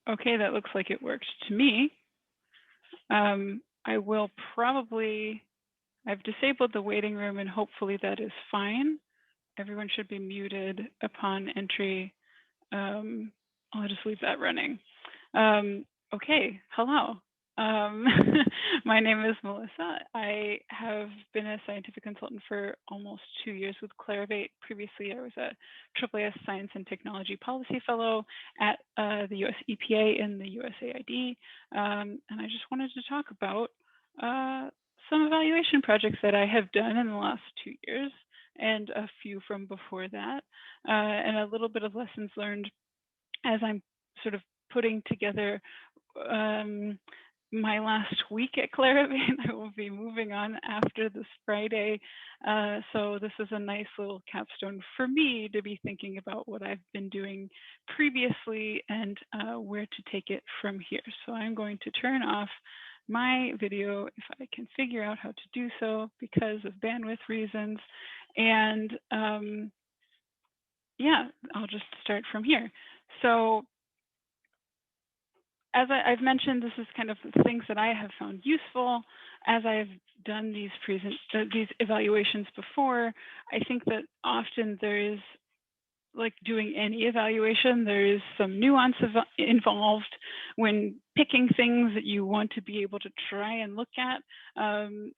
Okay, that looks like it worked to me. I will probably, I've disabled the waiting room and hopefully that is fine. Everyone should be muted upon entry. I'll just leave that running. Okay, hello. My name is Melissa. I have been a scientific consultant for almost 2 years with Clarivate. Previously, I was a AAAS Science and Technology Policy Fellow at the US EPA and the USAID. And I just wanted to talk about some evaluation projects that I have done in the last 2 years and a few from before that, and a little bit of lessons learned as I'm sort of putting together my last week at Clarivate. I will be moving on after this Friday. So this is a nice little capstone for me to be thinking about what I've been doing previously and where to take it from here. So I'm going to turn off my video if I can figure out how to do so because of bandwidth reasons. And yeah, I'll just start from here. So as I've mentioned, this is kind of the things that I have found useful as I've done these evaluations before. I think that often there is, like doing any evaluation, there is some nuance involved when picking things that you want to be able to try and look at. And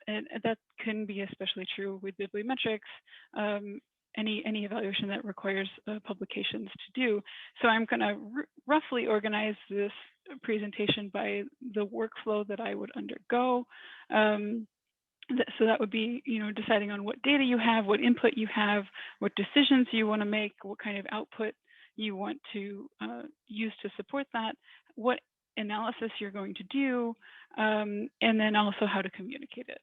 that can be especially true with bibliometrics, any evaluation that requires publications to do. So I'm going to roughly organize this presentation by the workflow that I would undergo. So that would be, deciding on what data you have, what input you have, what decisions you want to make, what kind of output you want to use to support that, what analysis you're going to do, and then also how to communicate it.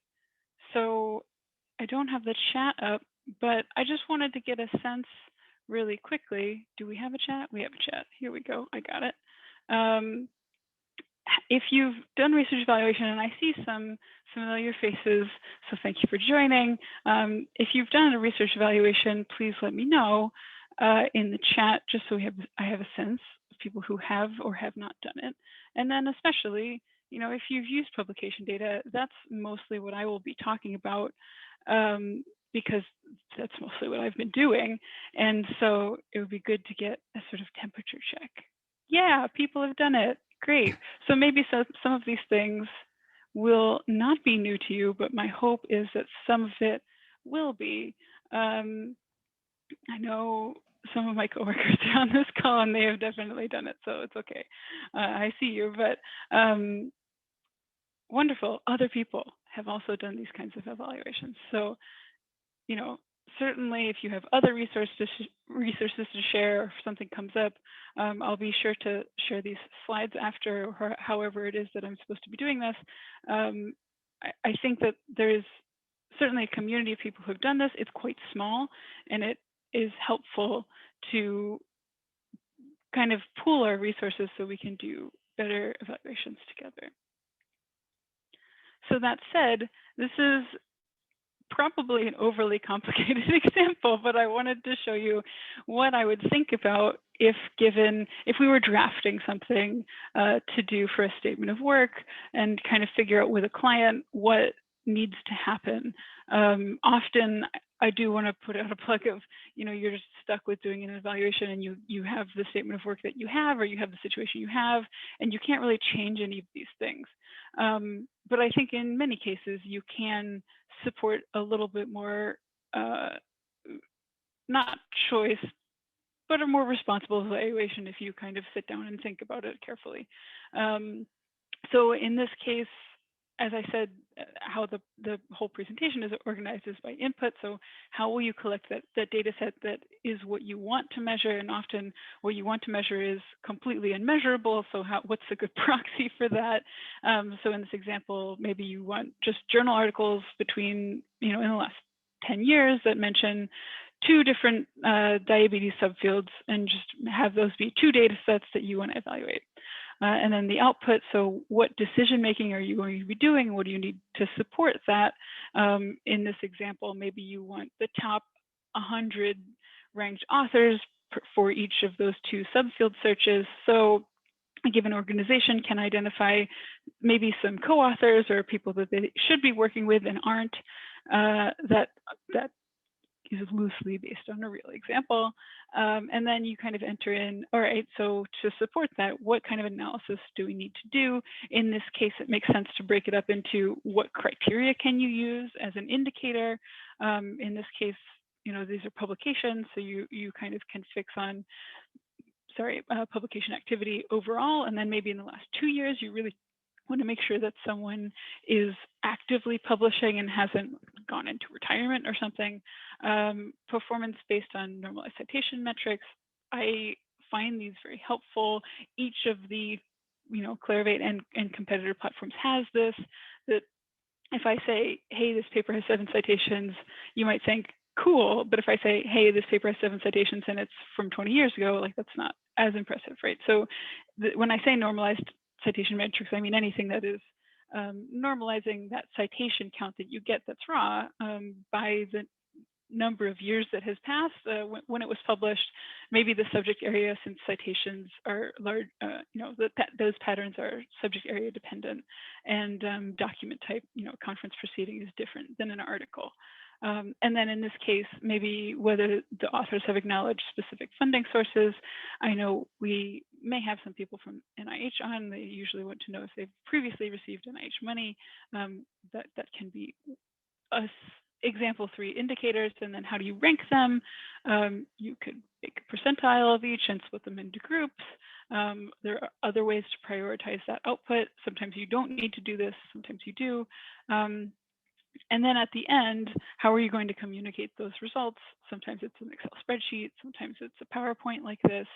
So I don't have the chat up, but I just wanted to get a sense really quickly. Do we have a chat? We have a chat. Here we go. I got it. If you've done research evaluation, and I see some familiar faces, so thank you for joining. If you've done a research evaluation, please let me know in the chat, just so I have a sense of people who have or have not done it. And then especially, if you've used publication data, that's mostly what I will be talking about, because that's mostly what I've been doing. And so it would be good to get a sort of temperature check. Yeah, people have done it. Great. So maybe some of these things will not be new to you, but my hope is that some of it will be. I know some of my coworkers are on this call and they have definitely done it, so it's okay. I see you, but wonderful. Other people have also done these kinds of evaluations. So, certainly if you have other resources to share, or if something comes up, I'll be sure to share these slides after, or however it is that I'm supposed to be doing this. I think that there is certainly a community of people who have done this. It's quite small, and it is helpful to kind of pool our resources so we can do better evaluations together. So that said, this is probably an overly complicated example, but I wanted to show you what I would think about if we were drafting something to do for a statement of work and kind of figure out with a client what needs to happen. Often I do want to put out a plug of, you're just stuck with doing an evaluation and you have the statement of work that you have, or you have the situation you have, and you can't really change any of these things. But I think in many cases you can support a little bit more, not choice, but a more responsible evaluation if you kind of sit down and think about it carefully. So in this case, as I said, how the whole presentation is organized is by input. So how will you collect that data set that is what you want to measure? And often what you want to measure is completely unmeasurable. So what's a good proxy for that? So in this example, maybe you want just journal articles between, in the last 10 years that mention 2 different diabetes subfields, and just have those be 2 data sets that you want to evaluate. And then the output, so what decision making are you going to be doing? What do you need to support that? In this example, maybe you want the top 100 ranked authors for each of those 2 subfield searches. So a given organization can identify maybe some co-authors or people that they should be working with and aren't, that is loosely based on a real example. And then you kind of enter in, all right, so to support that, what kind of analysis do we need to do? In this case, it makes sense to break it up into what criteria can you use as an indicator. In this case, these are publications, so you kind of can fix on, publication activity overall, and then maybe in the last 2 years, you really want to make sure that someone is actively publishing and hasn't gone into retirement or something. Performance based on normalized citation metrics. I find these very helpful. Each of the, Clarivate and competitor platforms has this, that if I say, hey, this paper has 7 citations, you might think, cool. But if I say, hey, this paper has 7 citations and it's from 20 years ago, like that's not as impressive, right? So when I say normalized citation metrics, I mean anything that is normalizing that citation count that you get that's raw by the number of years that has passed when it was published. Maybe the subject area, since citations are large, those patterns are subject area dependent, and document type, conference proceeding is different than an article. And then in this case, maybe whether the authors have acknowledged specific funding sources. I know we may have some people from NIH on. They usually want to know if they've previously received NIH money. That can be example 3 indicators, and then how do you rank them? You could make a percentile of each and split them into groups. There are other ways to prioritize that output. Sometimes you don't need to do this, sometimes you do. And then at the end, how are you going to communicate those results? Sometimes it's an Excel spreadsheet, sometimes it's a PowerPoint like this.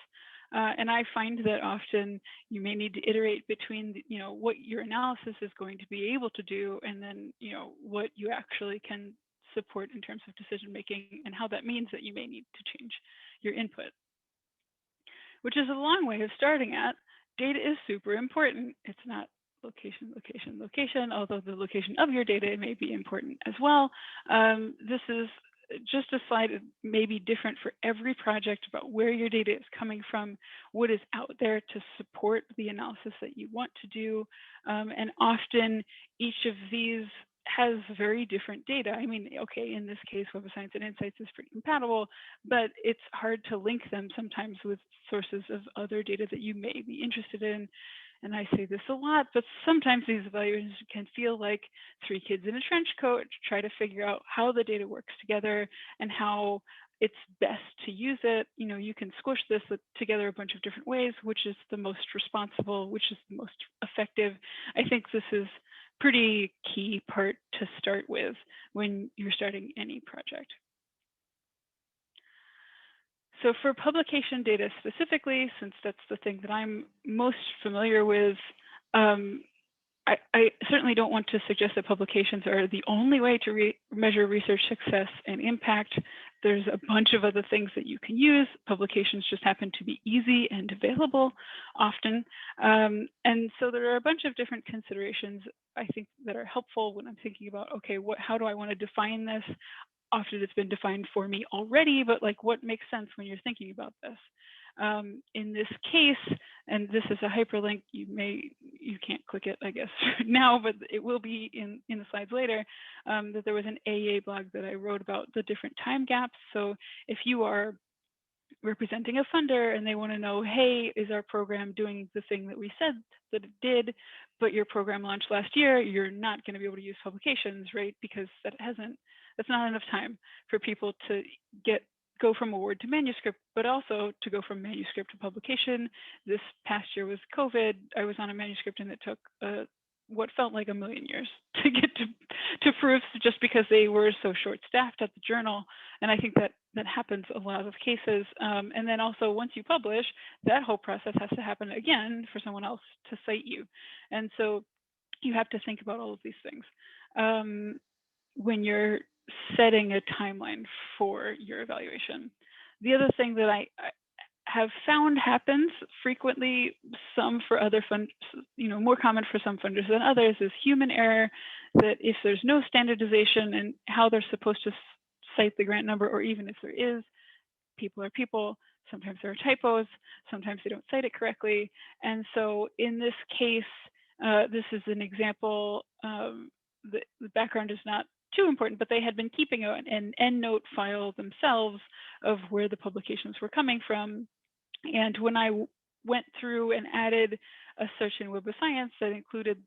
And I find that often you may need to iterate between, what your analysis is going to be able to do, and then, what you actually can support in terms of decision making, and how that means that you may need to change your input. Which is a long way of starting at. Data is super important. It's not location, location, location, although the location of your data may be important as well. This is just a slide. It may be different for every project about where your data is coming from, what is out there to support the analysis that you want to do. And often each of these has very different data. I mean, okay, in this case, Web of Science and Insights is pretty compatible, but it's hard to link them sometimes with sources of other data that you may be interested in. And I say this a lot, but sometimes these evaluations can feel like 3 kids in a trench coat to try to figure out how the data works together and how it's best to use it. You can squish this together a bunch of different ways, which is the most responsible, which is the most effective. I think this is pretty key part to start with when you're starting any project. So for publication data specifically, since that's the thing that I'm most familiar with, I certainly don't want to suggest that publications are the only way to measure research success and impact. There's a bunch of other things that you can use. Publications just happen to be easy and available often. And so there are a bunch of different considerations, I think, that are helpful when I'm thinking about, okay, how do I want to define this? Often it's been defined for me already, but like what makes sense when you're thinking about this? In this case, and this is a hyperlink, you can't click it, I guess, now, but it will be in the slides later, that there was an AEA blog that I wrote about the different time gaps. So if you are representing a funder and they want to know, hey, is our program doing the thing that we said that it did, but your program launched last year, you're not going to be able to use publications, right? Because that's not enough time for people to go from a Word to manuscript, but also to go from manuscript to publication. This past year was COVID. I was on a manuscript and it took what felt like a million years to get to proofs, just because they were so short-staffed at the journal. And I think that happens a lot of cases. And then also once you publish, that whole process has to happen again for someone else to cite you. And so you have to think about all of these things when you're setting a timeline for your evaluation. The other thing that I have found happens frequently, some for other funds, more common for some funders than others, is human error. That if there's no standardization in how they're supposed to cite the grant number, or even if there is, people are people, sometimes there are typos, sometimes they don't cite it correctly. And so in this case, this is an example. The background is not too important, but they had been keeping an EndNote file themselves of where the publications were coming from. And when I went through and added a search in Web of Science that included,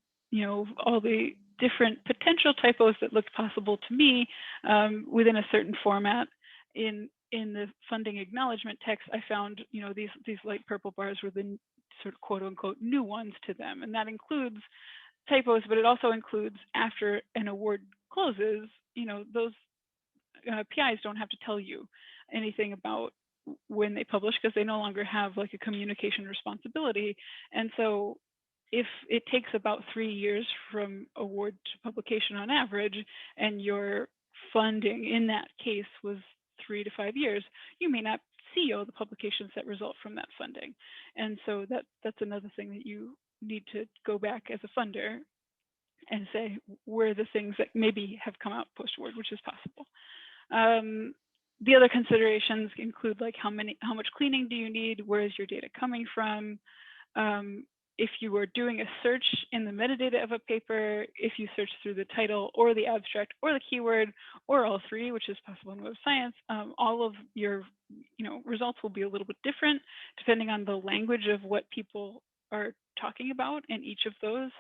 all the different potential typos that looked possible to me within a certain format, in the funding acknowledgement text, I found, these light purple bars were the sort of quote unquote new ones to them, and that includes typos, but it also includes after an award closes, those PIs don't have to tell you anything about when they publish, because they no longer have like a communication responsibility. And so if it takes about 3 years from award to publication on average, and your funding in that case was 3 to 5 years, you may not see all the publications that result from that funding. And so that's another thing that you need to go back as a funder and say where the things that maybe have come out post-award, which is possible. The other considerations include like how much cleaning do you need? Where is your data coming from? If you are doing a search in the metadata of a paper, if you search through the title or the abstract or the keyword or all three, which is possible in Web of Science, all of your results will be a little bit different depending on the language of what people are talking about in each of those.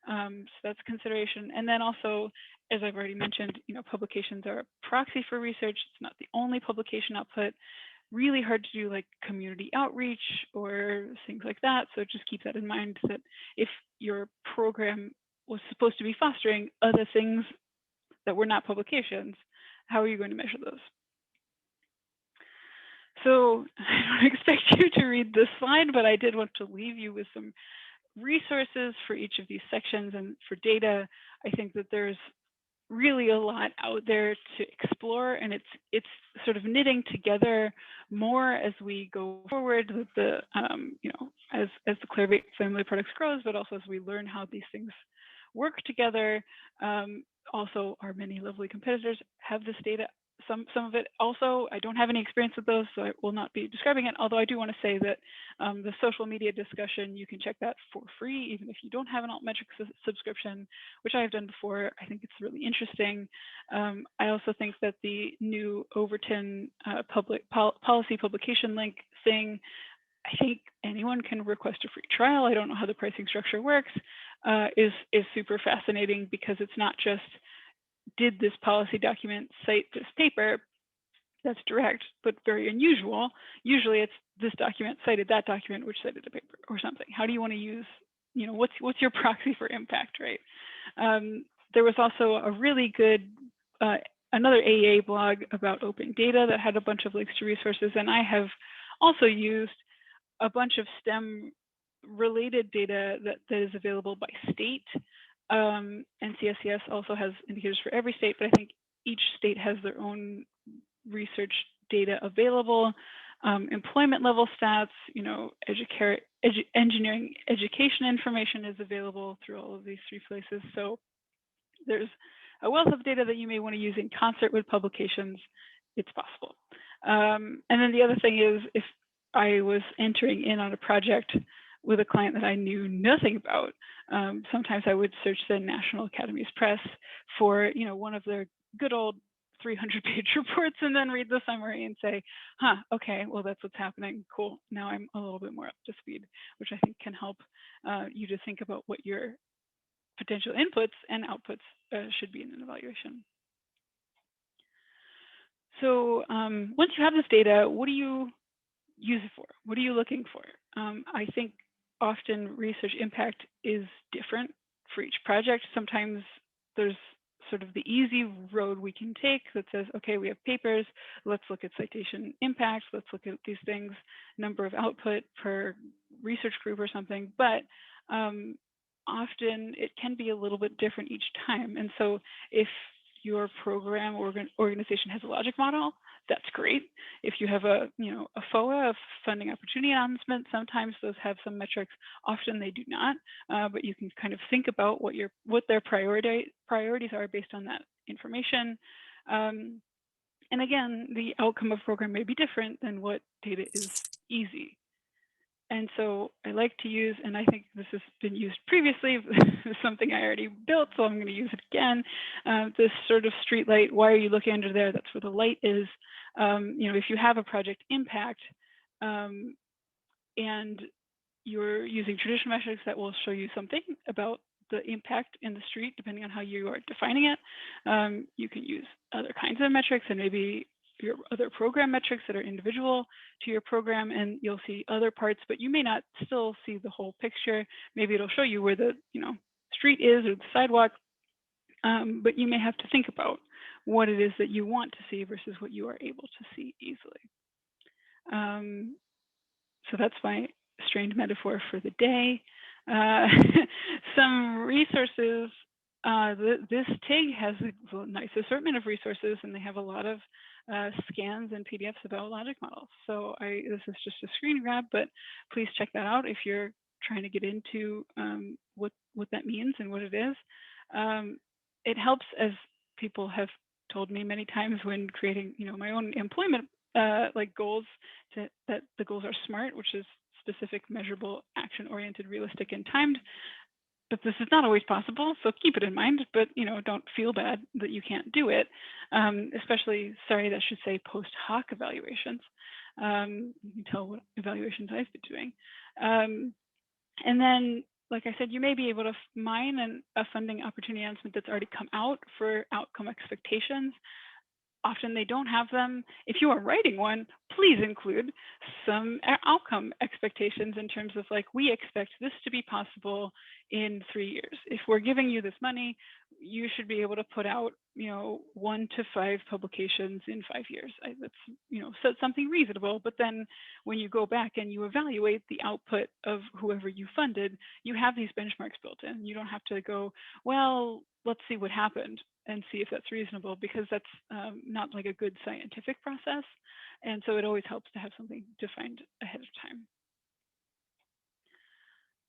So that's a consideration. And then also, as I've already mentioned, publications are a proxy for research. It's not the only publication output. Really hard to do like community outreach or things like that. So just keep that in mind, that if your program was supposed to be fostering other things that were not publications, how are you going to measure those? So I don't expect you to read this slide, but I did want to leave you with some resources for each of these sections. And for data, I think that there's really a lot out there to explore, and it's sort of knitting together more as we go forward with the as the Clarivate family of products grows, but also as we learn how these things work together. Also, our many lovely competitors have this data. Some of it also, I don't have any experience with those, so I will not be describing it, although I do want to say that the social media discussion, you can check that for free, even if you don't have an Altmetric subscription, which I have done before. I think it's really interesting. I also think that the new Overton public policy publication link thing, I think anyone can request a free trial. I don't know how the pricing structure works, is super fascinating, because it's not just, did this policy document cite this paper? That's direct, but very unusual. Usually it's, this document cited that document, which cited the paper or something. How do you want to use, what's your proxy for impact, right? There was also a really good, another AEA blog about open data that had a bunch of links to resources. And I have also used a bunch of STEM related data that is available by state. And CSCS also has indicators for every state, but I think each state has their own research data available. Employment level stats, engineering education information is available through all of these three places. So there's a wealth of data that you may want to use in concert with publications. It's possible. And then the other thing is, if I was entering in on a project with a client that I knew nothing about, sometimes I would search the National Academies Press for, one of their good old 300-page reports, and then read the summary and say, okay, well, that's what's happening. Cool. Now I'm a little bit more up to speed, which I think can help you to think about what your potential inputs and outputs should be in an evaluation. So once you have this data, what do you use it for? What are you looking for? I think often research impact is different for each project. Sometimes there's sort of the easy road we can take that says, okay, we have papers, let's look at citation impact, let's look at these things, number of output per research group or something. But often it can be a little bit different each time. And so if your program or organization has a logic model, that's great. If you have a FOA, a funding opportunity announcement, sometimes those have some metrics. Often they do not, but you can kind of think about what their priorities are based on that information. And again, the outcome of program may be different than what data is easy. And so I like to use, and I think this has been used previously, something I already built, so I'm going to use it again. This sort of street light, why are you looking under there? That's where the light is. If you have a project impact and you're using traditional metrics, that will show you something about the impact in the street, depending on how you are defining it. You can use other kinds of metrics and maybe your other program metrics that are individual to your program, and you'll see other parts, but you may not still see the whole picture. Maybe it'll show you where the street is or the sidewalk, but you may have to think about what it is that you want to see versus what you are able to see easily. So that's my strained metaphor for the day. Some resources. This TIG has a nice assortment of resources, and they have a lot of scans and PDFs about logic models. So this is just a screen grab, but please check that out if you're trying to get into what that means and what it is. It helps, as people have told me many times when creating, my own employment like goals, that the goals are SMART, which is specific, measurable, action-oriented, realistic, and timed. But this is not always possible, so keep it in mind, but don't feel bad that you can't do it, especially, sorry, that should say post hoc evaluations. You can tell what evaluations I've been doing. And then, like I said, you may be able to mine a funding opportunity announcement that's already come out for outcome expectations. Often they don't have them. If you are writing one, please include some outcome expectations in terms of like, we expect this to be possible in 3 years. If we're giving you this money, you should be able to put out 1 to 5 publications in 5 years. That's something reasonable. But then when you go back and you evaluate the output of whoever you funded, you have these benchmarks built in. You don't have to go, well, let's see what happened and see if that's reasonable, because that's not like a good scientific process. And so it always helps to have something defined ahead of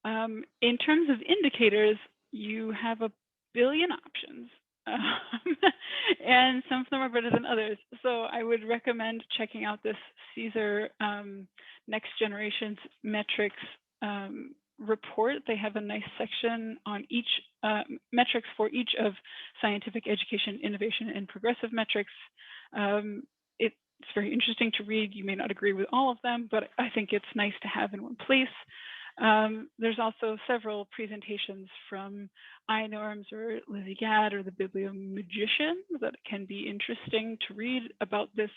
time. In terms of indicators, you have a billion options, and some of them are better than others. So I would recommend checking out this CSER Next Generation's Metrics report. They have a nice section on each metrics for each of scientific, education, innovation, and progressive metrics. It's very interesting to read. You may not agree with all of them, but I think it's nice to have in one place. There's also several presentations from iNorms or Lizzie Gadd or the Bibliometric that can be interesting to read about this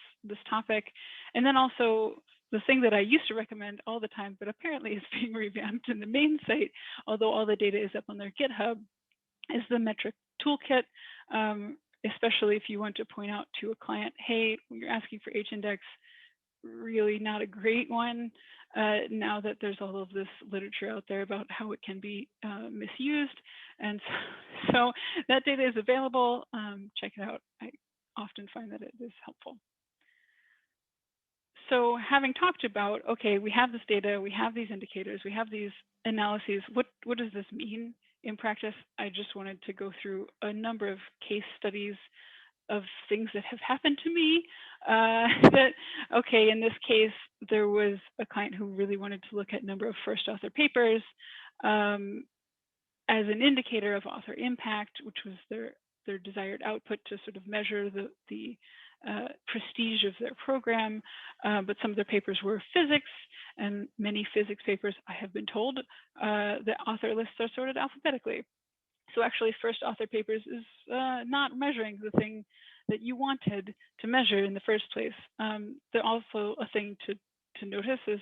topic. And then also the thing that I used to recommend all the time, but apparently is being revamped in the main site, although all the data is up on their GitHub, is the metric toolkit, especially if you want to point out to a client, hey, when you're asking for H-index, really not a great one, now that there's all of this literature out there about how it can be misused. And so that data is available. Check it out. I often find that it is helpful. So having talked about, okay, we have this data, we have these indicators, we have these analyses, what does this mean in practice? I just wanted to go through a number of case studies of things that have happened to me. Okay, in this case, there was a client who really wanted to look at number of first author papers as an indicator of author impact, which was their desired output to sort of measure the prestige of their program. But some of their papers were physics, and many physics papers, I have been told, the author lists are sorted alphabetically. So actually, first author papers is not measuring the thing that you wanted to measure in the first place. There's also a thing to notice is,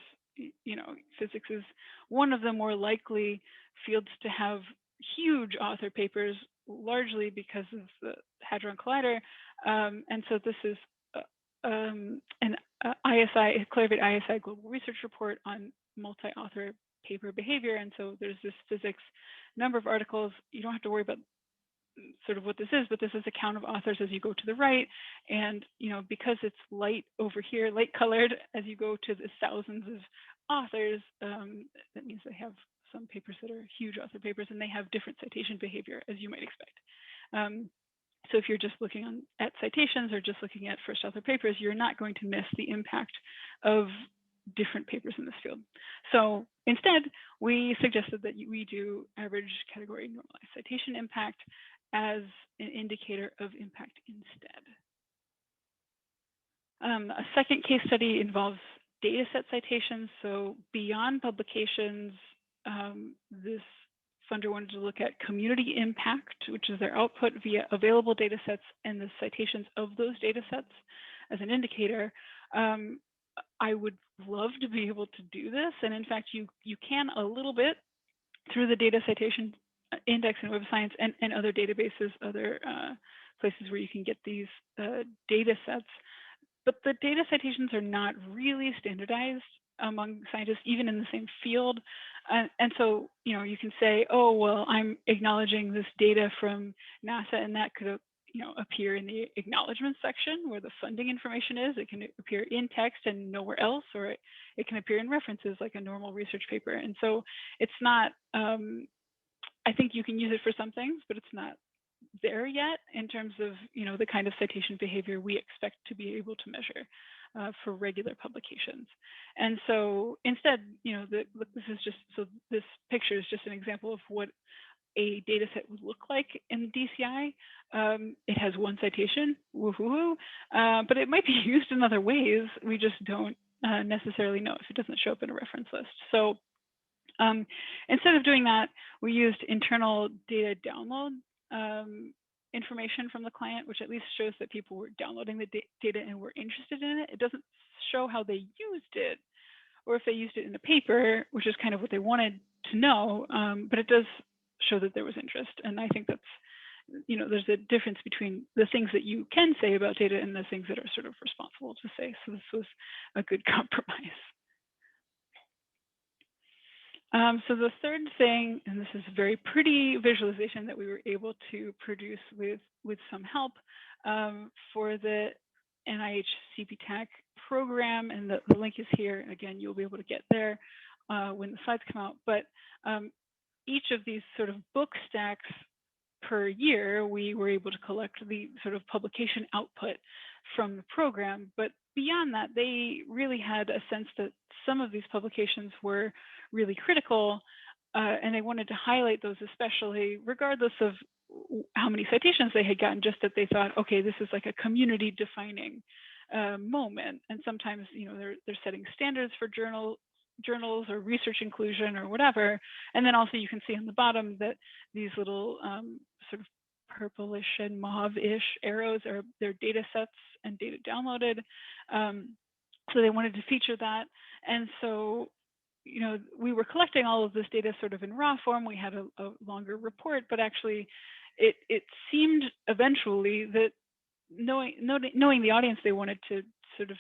physics is one of the more likely fields to have huge author papers, largely because of the Hadron Collider. And so this is an Clarivate ISI Global Research Report on multi-author paper behavior. And so there's this physics number of articles. You don't have to worry about sort of what this is, but this is a count of authors as you go to the right. And, because it's light over here, light colored, as you go to the thousands of authors, that means they have some papers that are huge author papers, and they have different citation behavior, as you might expect. So if you're just looking at citations or just looking at first author papers, you're not going to miss the impact of different papers in this field. So instead, we suggested that we do average category normalized citation impact as an indicator of impact instead. A second case study involves dataset citations. So beyond publications, this funder wanted to look at community impact, which is their output via available datasets and the citations of those datasets as an indicator. I would love to be able to do this. And in fact, you can a little bit through the data citation index in Web of Science and other databases, other places where you can get these data sets. But the data citations are not really standardized among scientists, even in the same field. And so, you can say, oh, well, I'm acknowledging this data from NASA, and that could appear in the acknowledgement section where the funding information is. It can appear in text and nowhere else, or it can appear in references like a normal research paper. And so it's not, I think you can use it for some things, but it's not there yet in terms of the kind of citation behavior we expect to be able to measure for regular publications. And so instead, this picture is just an example of what a data set would look like in DCI. It has one citation, woohoo, but it might be used in other ways. We just don't necessarily know if it doesn't show up in a reference list. So instead of doing that, we used internal data download information from the client, which at least shows that people were downloading the data and were interested in it. It doesn't show how they used it, or if they used it in a paper, which is kind of what they wanted to know, but it does show that there was interest. And I think that's, there's a difference between the things that you can say about data and the things that are sort of responsible to say. So this was a good compromise. So the third thing, and this is a very pretty visualization that we were able to produce with some help for the NIH CPTAC program, and the link is here. Again, you'll be able to get there when the slides come out. But each of these sort of book stacks per year, we were able to collect the sort of publication output from the program. But beyond that, they really had a sense that some of these publications were really critical, and they wanted to highlight those especially, regardless of how many citations they had gotten, just that they thought, okay, this is like a community defining moment. And sometimes, they're setting standards for journals or research inclusion or whatever. And then also you can see on the bottom that these little sort of purplish and mauve-ish arrows are their data sets and data downloaded. So they wanted to feature that. And so, we were collecting all of this data sort of in raw form. We had a longer report, but actually it seemed eventually that knowing the audience, they wanted to sort of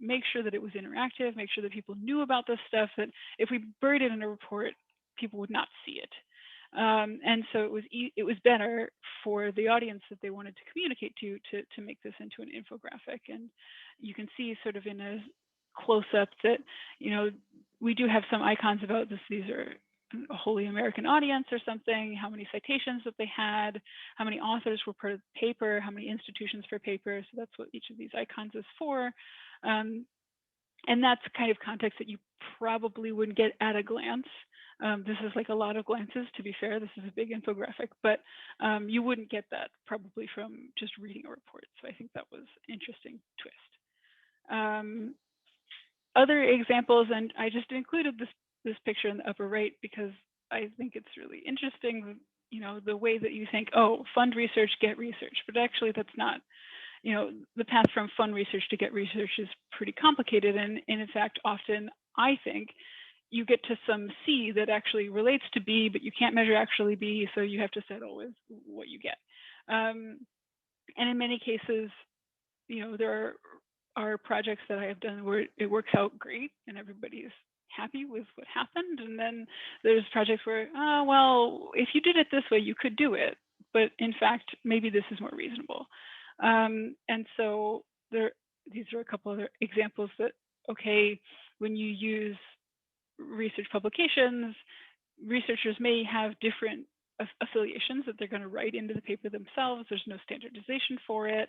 make sure that it was interactive, make sure that people knew about this stuff, that if we buried it in a report, people would not see it. And so it was better for the audience that they wanted to communicate to make this into an infographic. And you can see sort of in a close-up that, we do have some icons about this. These are a wholly American audience or something, how many citations that they had, how many authors were per paper, how many institutions per paper. So that's what each of these icons is for. And that's kind of context that you probably wouldn't get at a glance. This is like a lot of glances, to be fair. This is a big infographic, but you wouldn't get that probably from just reading a report. So I think that was an interesting twist. Other examples, and I just included this picture in the upper right because I think it's really interesting, the way that you think, oh, fund research, get research, but actually that's not, the path from fund research to get research is pretty complicated. And in fact, often I think you get to some C that actually relates to B, but you can't measure actually B, so you have to settle with what you get. And in many cases, there are projects that I have done where it works out great and everybody's happy with what happened. And then there's projects where, well, if you did it this way, you could do it. But in fact, maybe this is more reasonable. And so these are a couple other examples that, okay, when you use research publications, researchers may have different affiliations that they're going to write into the paper themselves. There's no standardization for it.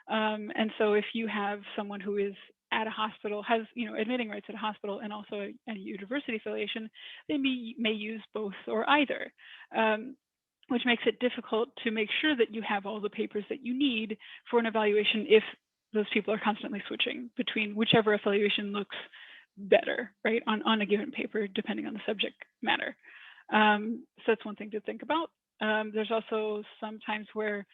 And so if you have someone who is at a hospital, has admitting rights at a hospital and also a university affiliation, they may use both or either, which makes it difficult to make sure that you have all the papers that you need for an evaluation if those people are constantly switching between whichever affiliation looks better, right, on a given paper, depending on the subject matter. So that's one thing to think about. There's also some times where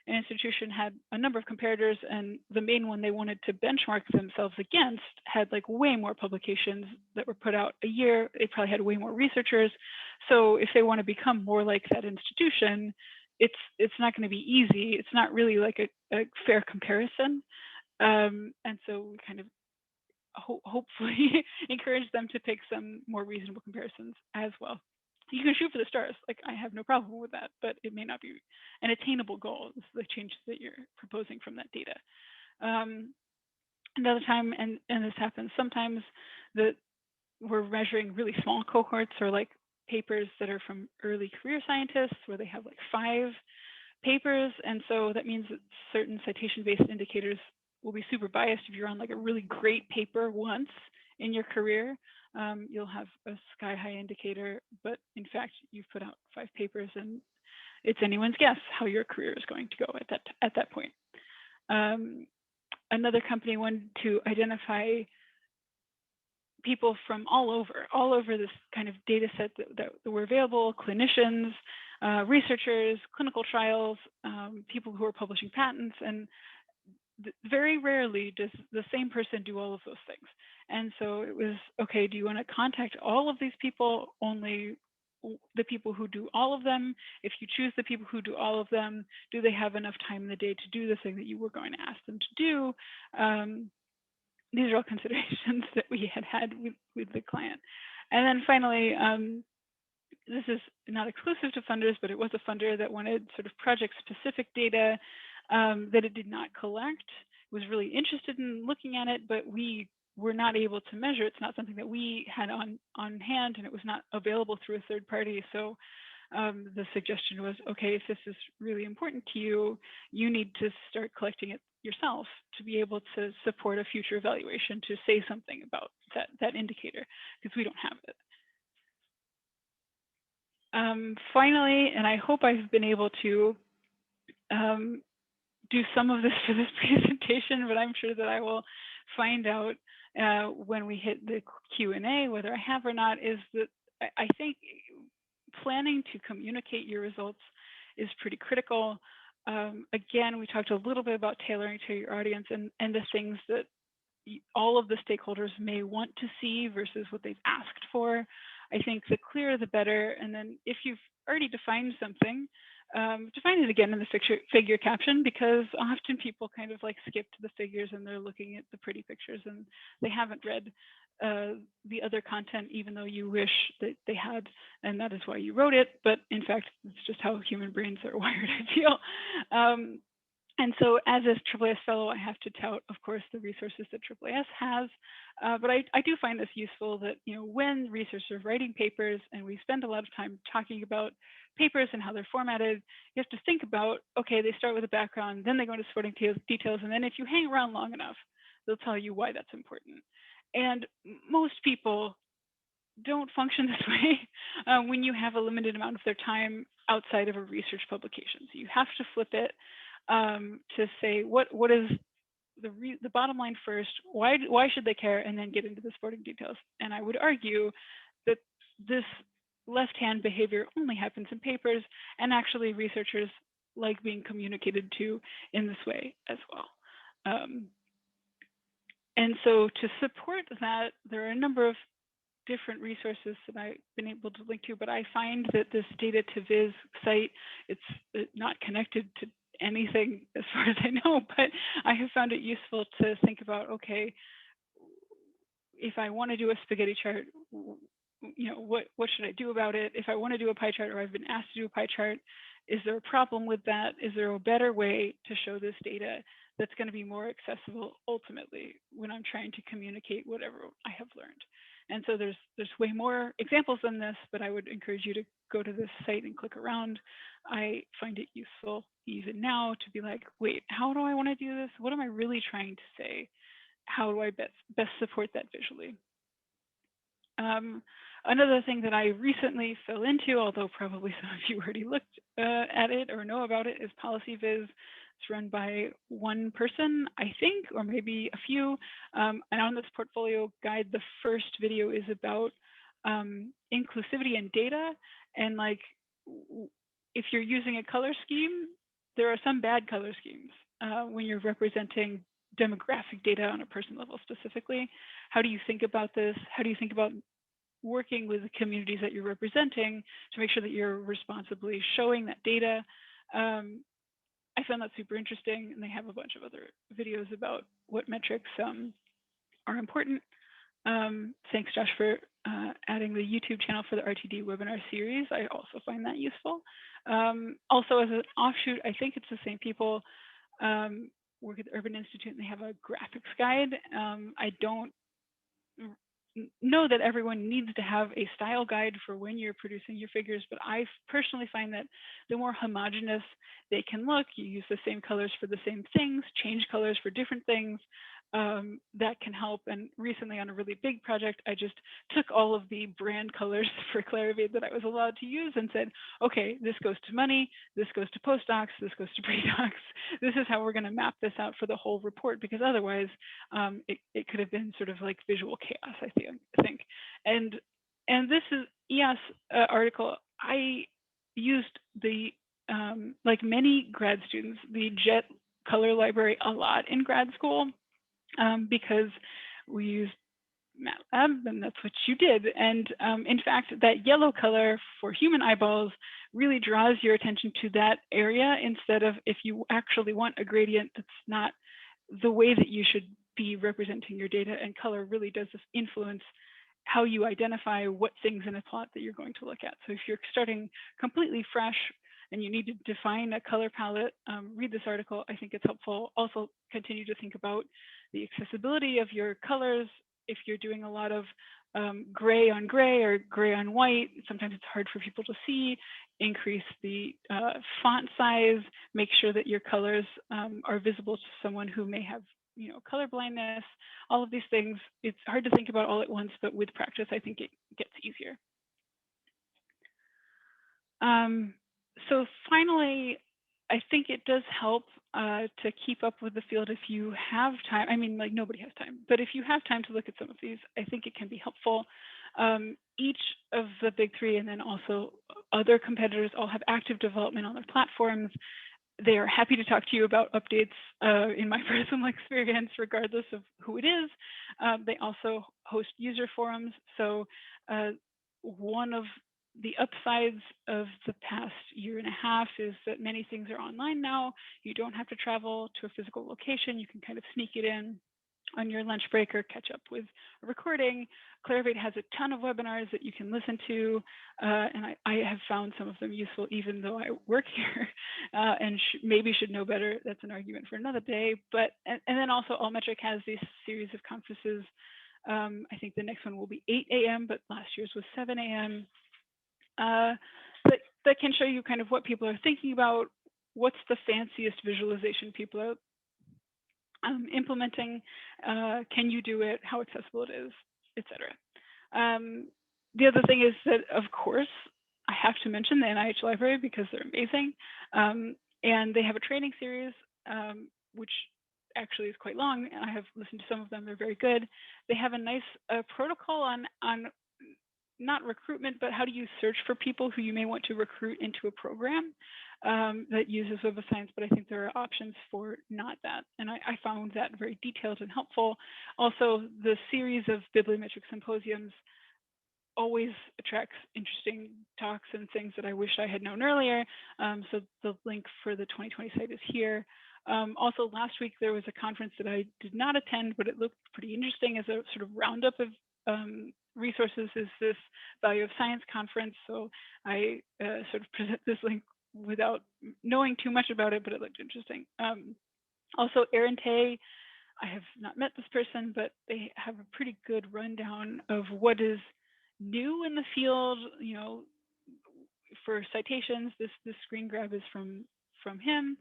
an institution had a number of comparators, and the main one they wanted to benchmark themselves against had like way more publications that were put out a year. They probably had way more researchers. So if they want to become more like that institution, it's not going to be easy. It's not really like a fair comparison. And so we kind of hopefully encourage them to pick some more reasonable comparisons as well. You can shoot for the stars, like I have no problem with that, but it may not be an attainable goal. This is the changes that you're proposing from that data. Another time, and this happens sometimes, that we're measuring really small cohorts or like papers that are from early career scientists where they have like 5 papers. And so that means that certain citation-based indicators will be super biased. If you're on like a really great paper once in your career, you'll have a sky-high indicator, but in fact, you've put out 5 papers, and it's anyone's guess how your career is going to go at that point. Another company wanted to identify people from all over this kind of data set that were available: clinicians, researchers, clinical trials, people who are publishing patents, and very rarely does the same person do all of those things. And so it was, okay, do you want to contact all of these people, only the people who do all of them? If you choose the people who do all of them, do they have enough time in the day to do the thing that you were going to ask them to do? These are all considerations that we had with the client. And then finally, this is not exclusive to funders, but it was a funder that wanted sort of project-specific data that it did not collect. It was really interested in looking at it, but we were not able to measure. It's not something that we had on hand, and it was not available through a third party. So the suggestion was, okay, if this is really important to you, you need to start collecting it yourself to be able to support a future evaluation, to say something about that indicator, because we don't have it. Finally, and I hope I've been able to do some of this for this presentation, but I'm sure that I will find out when we hit the Q&A whether I have or not, is that I think planning to communicate your results is pretty critical. Again, we talked a little bit about tailoring to your audience and the things that all of the stakeholders may want to see versus what they've asked for. I think the clearer the better. And then if you've already defined something, define it again in the figure caption, because often people kind of like skip to the figures and they're looking at the pretty pictures and they haven't read the other content, even though you wish that they had, and that is why you wrote it. But in fact, it's just how human brains are wired, I feel. And so as a AAAS fellow, I have to tout, of course, the resources that AAAS has. But I do find this useful that, when researchers are writing papers and we spend a lot of time talking about papers and how they're formatted, you have to think about, okay, they start with a background, then they go into supporting details. And then if you hang around long enough, they'll tell you why that's important. And most people don't function this way when you have a limited amount of their time outside of a research publication. So you have to flip it to say what is the bottom line first, why should they care, and then get into the supporting details. And I would argue that this left-hand behavior only happens in papers, and actually researchers like being communicated to in this way as well. And so to support that, there are a number of different resources that I've been able to link to, but I find that this data to viz site, it's not connected to anything as far as I know, but I have found it useful to think about, okay, if I want to do a spaghetti chart, what should I do about it? If I want to do a pie chart, or I've been asked to do a pie chart, is there a problem with that? Is there a better way to show this data that's going to be more accessible ultimately when I'm trying to communicate whatever I have learned? And so there's way more examples than this, but I would encourage you to go to this site and click around. I find it useful even now to be like, wait, how do I want to do this? What am I really trying to say? How do I best support that visually? Another thing that I recently fell into, although probably some of you already looked at it or know about it, is PolicyViz. It's run by one person, I think, or maybe a few. And on this portfolio guide, the first video is about inclusivity and data. And like, if you're using a color scheme, there are some bad color schemes when you're representing demographic data on a person level specifically. How do you think about this? How do you think about working with the communities that you're representing to make sure that you're responsibly showing that data? I found that super interesting, and they have a bunch of other videos about what metrics are important. Thanks, Josh, for adding the YouTube channel for the RTD webinar series. I also find that useful. Also, as an offshoot, I think it's the same people work at the Urban Institute, and they have a graphics guide. I don't know that everyone needs to have a style guide for when you're producing your figures, but I personally find that the more homogeneous they can look, you use the same colors for the same things, change colors for different things, that can help. And recently on a really big project, I just took all of the brand colors for Clarivate that I was allowed to use and said, okay, this goes to money, this goes to postdocs, this goes to pre-docs. This is how we're going to map this out for the whole report, because otherwise it could have been sort of like visual chaos, I think. And this is EAS article. I used the like many grad students, the JET color library a lot in grad school, because we used MATLAB, and that's what you did. And in fact, that yellow color for human eyeballs really draws your attention to that area, instead of, if you actually want a gradient that's not the way that you should be representing your data, and color really does influence how you identify what things in a plot that you're going to look at. So if you're starting completely fresh and you need to define a color palette, read this article. I think it's helpful. Also, continue to think about the accessibility of your colors. If you're doing a lot of gray on gray or gray on white, sometimes it's hard for people to see. Increase the font size. Make sure that your colors are visible to someone who may have, color blindness. All of these things, it's hard to think about all at once, but with practice, I think it gets easier. So finally, I think it does help to keep up with the field if you have time. I mean, like, nobody has time, but if you have time to look at some of these, I think it can be helpful. Each of the big three, and then also other competitors, all have active development on their platforms. They are happy to talk to you about updates in my personal experience, regardless of who it is. They also host user forums. So one of the upsides of the past year and a half is that many things are online now. You don't have to travel to a physical location. You can kind of sneak it in on your lunch break or catch up with a recording. Clarivate has a ton of webinars that you can listen to, and I have found some of them useful, even though I work here and maybe should know better. That's an argument for another day. But and then also Allmetric has these series of conferences. I think the next one will be 8 a.m., but last year's was 7 a.m. That can show you kind of what people are thinking about, what's the fanciest visualization people are implementing, can you do it, how accessible it is, etc. The other thing is that, of course, I have to mention the NIH library because they're amazing. And they have a training series, which actually is quite long. I have listened to some of them, they're very good. They have a nice protocol on not recruitment, but how do you search for people who you may want to recruit into a program that uses Web of Science, but I think there are options for not that. And I found that very detailed and helpful. Also, the series of bibliometric symposiums always attracts interesting talks and things that I wish I had known earlier. So the link for the 2020 site is here. Also, last week there was a conference that I did not attend, but it looked pretty interesting as a sort of roundup of resources, is this Value of Science conference. So I sort of present this link without knowing too much about it, but it looked interesting. Also, Aaron Tay I have not met this person, but they have a pretty good rundown of what is new in the field. You know, for citations, this screen grab is from him.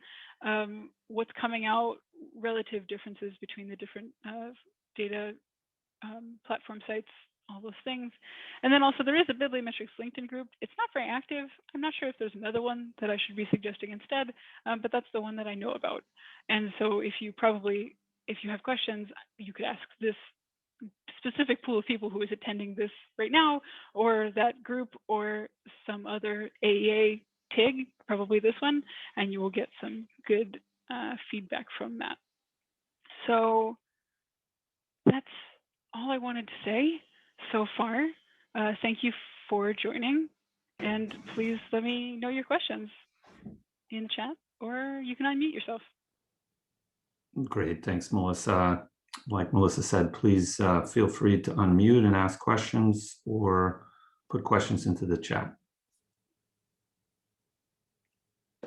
What's coming out, relative differences between the different data platform sites, all those things. And then also there is a Bibliometrics LinkedIn group. It's not very active. I'm not sure if there's another one that I should be suggesting instead, but that's the one that I know about. And so if you have questions, you could ask this specific pool of people who is attending this right now, or that group, or some other AEA TIG, probably this one, and you will get some good feedback from that. So that's all I wanted to say so far. Thank you for joining, and please let me know your questions in the chat, or you can unmute yourself. Great, thanks, Melissa. Like Melissa said, please feel free to unmute and ask questions or put questions into the chat.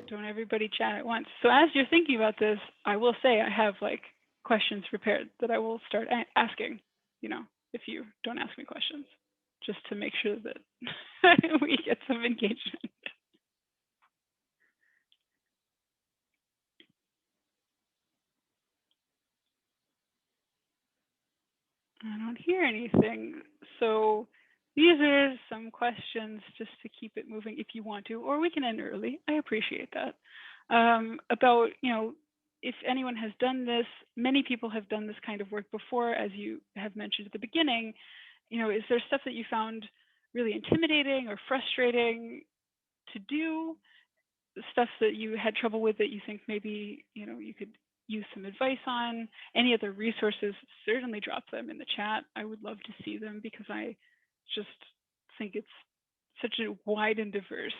Don't everybody chat at once. So as you're thinking about this, I will say I have like questions prepared that I will start asking, you know, if you don't ask me questions, just to make sure that we get some engagement. I don't hear anything. So these are some questions just to keep it moving if you want to, or we can end early. I appreciate that. About, you know, if anyone has done this, many people have done this kind of work before, as you have mentioned at the beginning. You know, is there stuff that you found really intimidating or frustrating to do? Stuff that you had trouble with that you think maybe, you know, you could use some advice on? Any other resources, certainly drop them in the chat. I would love to see them, because I just think it's such a wide and diverse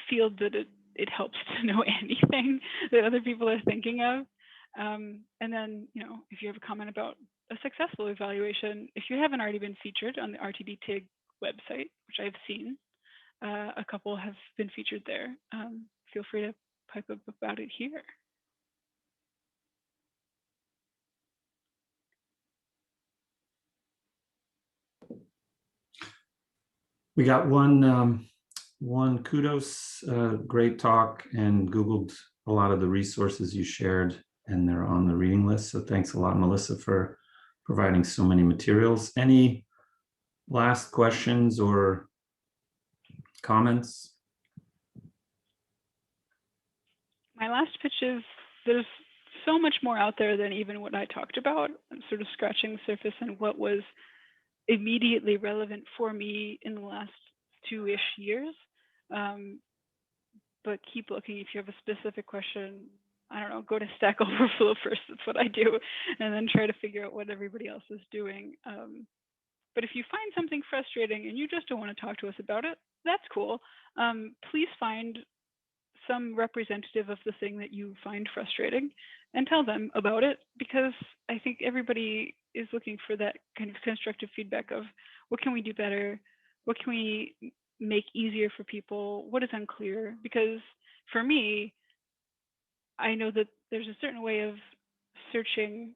field that it helps to know anything that other people are thinking of. And then, you know, if you have a comment about a successful evaluation, if you haven't already been featured on the RTD TIG website, which I've seen, a couple have been featured there, feel free to pipe up about it here. We got one kudos, great talk, and Googled a lot of the resources you shared, and they're on the reading list. So thanks a lot, Melissa, for providing so many materials. Any last questions or comments? My last pitch is there's so much more out there than even what I talked about. I'm sort of scratching the surface and what was immediately relevant for me in the last 2-ish years. But keep looking. If you have a specific question, I don't know, go to Stack Overflow first. That's what I do. And then try to figure out what everybody else is doing. But if you find something frustrating and you just don't want to talk to us about it, that's cool. Please find some representative of the thing that you find frustrating and tell them about it, because I think everybody is looking for that kind of constructive feedback of what can we do better? What can we make easier for people? What is unclear? Because for me, I know that there's a certain way of searching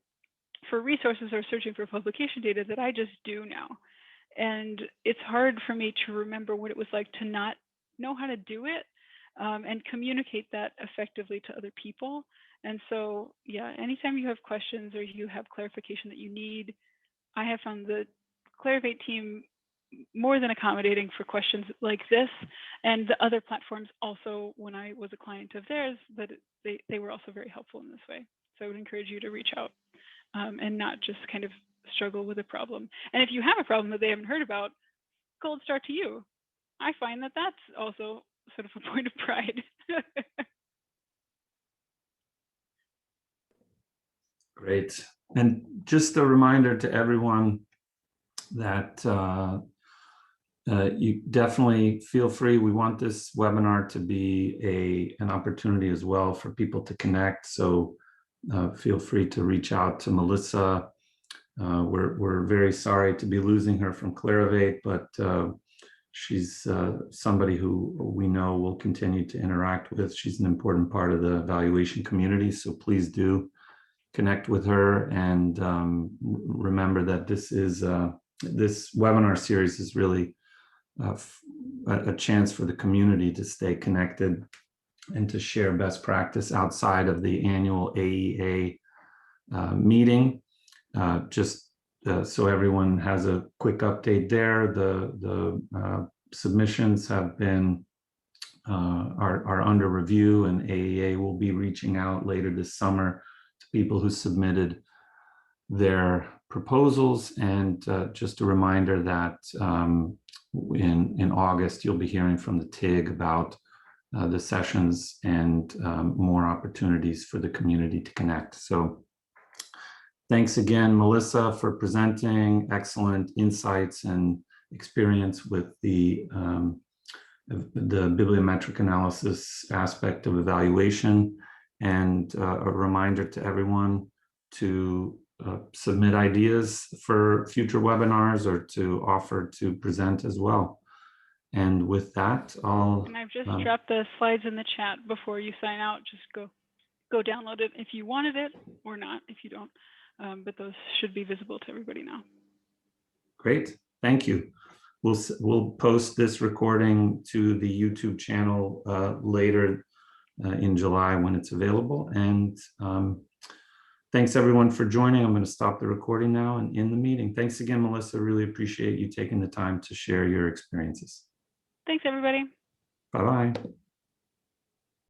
for resources or searching for publication data that I just do now. And it's hard for me to remember what it was like to not know how to do it and communicate that effectively to other people. And so, yeah, anytime you have questions or you have clarification that you need, I have found the Clarivate team more than accommodating for questions like this, and the other platforms also, when I was a client of theirs, that they were also very helpful in this way. So I would encourage you to reach out and not just kind of struggle with a problem. And if you have a problem that they haven't heard about, gold star to you. I find that that's also sort of a point of pride. Great. And just a reminder to everyone that you definitely feel free. We want this webinar to be an opportunity as well for people to connect. So feel free to reach out to Melissa. We're very sorry to be losing her from Clarivate, but she's somebody who we know will continue to interact with. She's an important part of the evaluation community, so please do connect with her, and remember that this webinar series is really a chance for the community to stay connected and to share best practice outside of the annual AEA meeting. Just so everyone has a quick update there, the submissions have been are under review, and AEA will be reaching out later this summer to people who submitted their proposals. And just a reminder that in August, you'll be hearing from the TIG about the sessions and more opportunities for the community to connect. So thanks again, Melissa, for presenting excellent insights and experience with the bibliometric analysis aspect of evaluation, and a reminder to everyone to submit ideas for future webinars or to offer to present as well. And with that, And I've just dropped the slides in the chat before you sign out. Just go download it if you wanted it, or not if you don't. But those should be visible to everybody now. Great, thank you. We'll post this recording to the YouTube channel later in July when it's available. And thanks everyone for joining. I'm going to stop the recording now and end the meeting. Thanks again, Melissa. Really appreciate you taking the time to share your experiences. Thanks, everybody. Bye-bye.